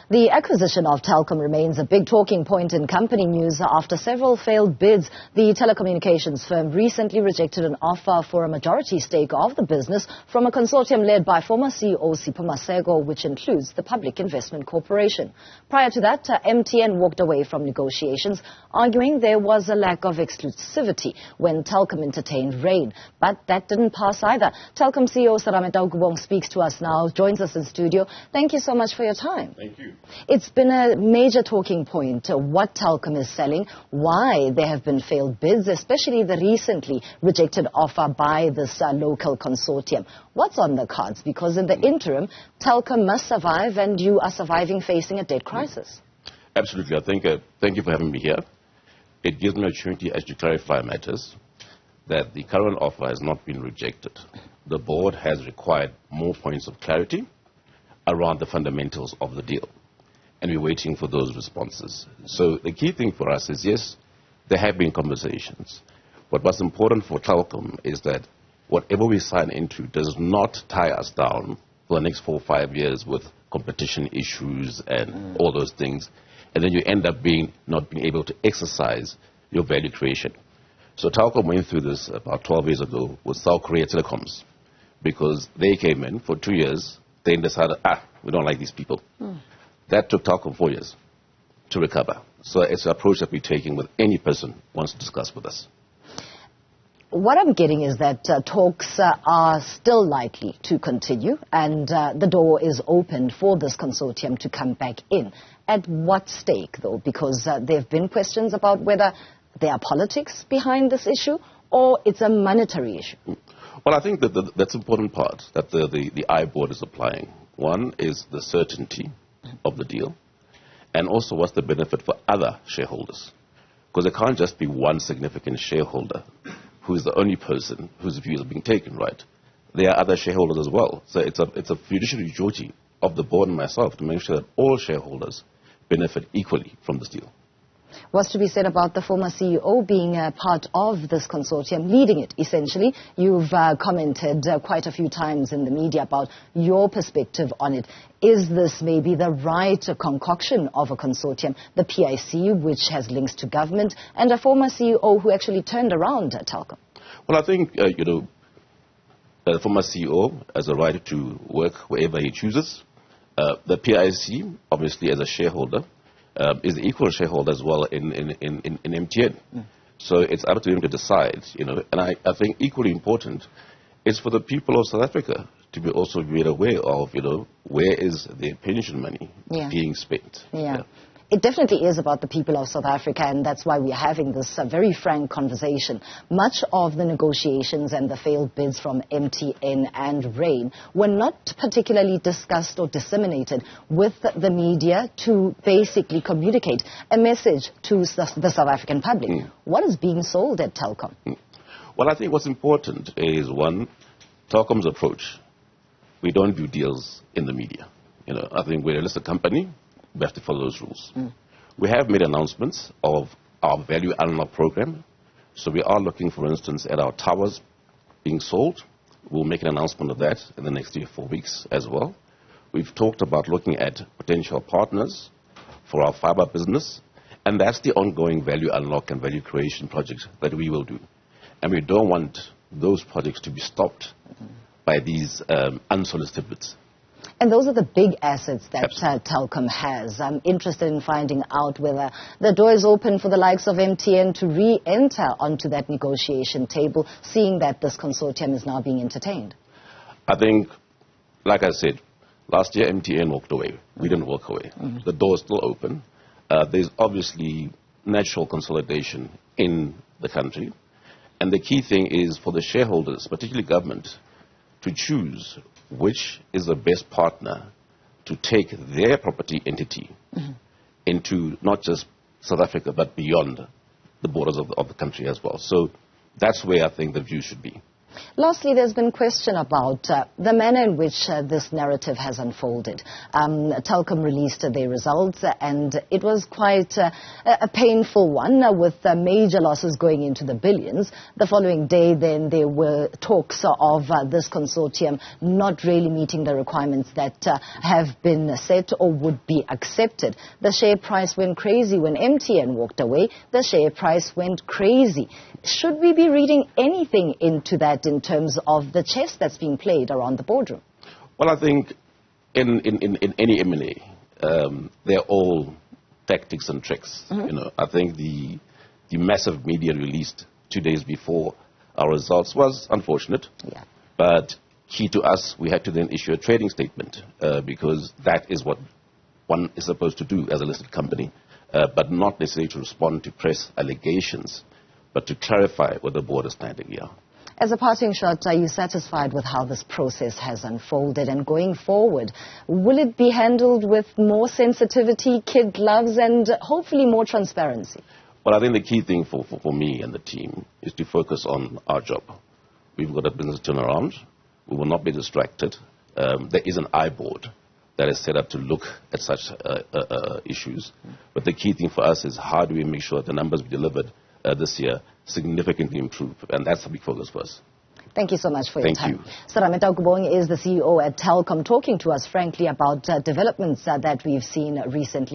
The acquisition of Telkom remains a big talking point in company news after several failed bids. The telecommunications firm recently rejected an offer for a majority stake of the business from a consortium led by former CEO Sipho Maseko, which includes the Public Investment Corporation. Prior to that, MTN walked away from negotiations, arguing there was a lack of exclusivity when Telkom entertained Rain. But that didn't pass either. Telkom CEO Serame Taukobong speaks to us now, joins us in studio. Thank you so much for your time. Thank you. It's been a major talking point what Telkom is selling, why there have been failed bids, especially the recently rejected offer by this local consortium. What's on the cards? Because in the interim, Telkom must survive, and you are surviving facing a debt crisis. Absolutely. I think, thank you for having me here. It gives me an opportunity to clarify matters, that the current offer has not been rejected. The board has required more points of clarity around the fundamentals of the deal, and we're waiting for those responses. So the key thing for us is, yes, there have been conversations, but what's important for Telkom is that whatever we sign into does not tie us down for the next 4 or 5 years with competition issues and all those things, and then you end up not being able to exercise your value creation. So Telkom went through this about 12 years ago with South Korea Telecoms, because they came in for 2 years, then decided, we don't like these people. That took Telkom 4 years to recover. So it's an approach that we're taking with any person who wants to discuss with us. What I'm getting is that talks are still likely to continue, and the door is open for this consortium to come back in. At what stake, though? Because there have been questions about whether there are politics behind this issue or it's a monetary issue. Well, I think that that's an important part that the I board is applying. One is the certainty of the deal, and also what's the benefit for other shareholders. Because there can't just be one significant shareholder who is the only person whose views are being taken, right? There are other shareholders as well. So it's a fiduciary duty of the board and myself to make sure that all shareholders benefit equally from this deal. What's to be said about the former CEO being a part of this consortium, leading it, essentially? You've commented quite a few times in the media about your perspective on it. Is this maybe the right concoction of a consortium, the PIC, which has links to government, and a former CEO who actually turned around Telkom? Well, I think, the former CEO has a right to work wherever he chooses. The PIC, obviously, as a shareholder, is the equal shareholder as well in MTN. So it's up to him to decide, and I think equally important is for the people of South Africa to be also made aware of, where is their pension money being spent. Yeah. It definitely is about the people of South Africa, and that's why we're having this very frank conversation. Much of the negotiations and the failed bids from MTN and Rain were not particularly discussed or disseminated with the media to basically communicate a message to the South African public. What is being sold at Telkom? Well, I think what's important is, one, Telkom's approach. We don't do deals in the media. I think we're a listed company. We have to follow those rules. We have made announcements of our value unlock program. So we are looking, for instance, at our towers being sold. We'll make an announcement of that in the next 3 or 4 weeks as well. We've talked about looking at potential partners for our fiber business. And that's the ongoing value unlock and value creation projects that we will do. And we don't want those projects to be stopped by these unsolicited bids. And those are the big assets that Telkom has. I'm interested in finding out whether the door is open for the likes of MTN to re-enter onto that negotiation table, seeing that this consortium is now being entertained. I think, like I said, last year MTN walked away. We didn't walk away. The door is still open. There's obviously natural consolidation in the country. And the key thing is for the shareholders, particularly government, to choose which is the best partner to take their property entity into not just South Africa, but beyond the borders of the country as well. So that's where I think the view should be. Lastly, there's been question about the manner in which this narrative has unfolded. Telkom released their results, and it was quite a painful one, with major losses going into the billions. The following day, then, there were talks of this consortium not really meeting the requirements that have been set or would be accepted. The share price went crazy when MTN walked away. The share price went crazy. Should we be reading anything into that in terms of the chess that's being played around the boardroom? Well, I think in any M&A, they're all tactics and tricks. You know, I think the massive media released 2 days before our results was unfortunate. Yeah. But key to us, we had to then issue a trading statement because that is what one is supposed to do as a listed company, but not necessarily to respond to press allegations, but to clarify what the board is standing here. As a parting shot, are you satisfied with how this process has unfolded? And going forward, will it be handled with more sensitivity, kid gloves, and hopefully more transparency? Well, I think the key thing for me and the team is to focus on our job. We've got a business turnaround. We will not be distracted. There is an I board that is set up to look at such issues. But the key thing for us is how do we make sure that the numbers we delivered this year significantly improve, and that's a big focus for us. Thank you so much for your time. Thank you. Serame Taukobong is the CEO at Telkom, talking to us frankly about developments that we've seen recently.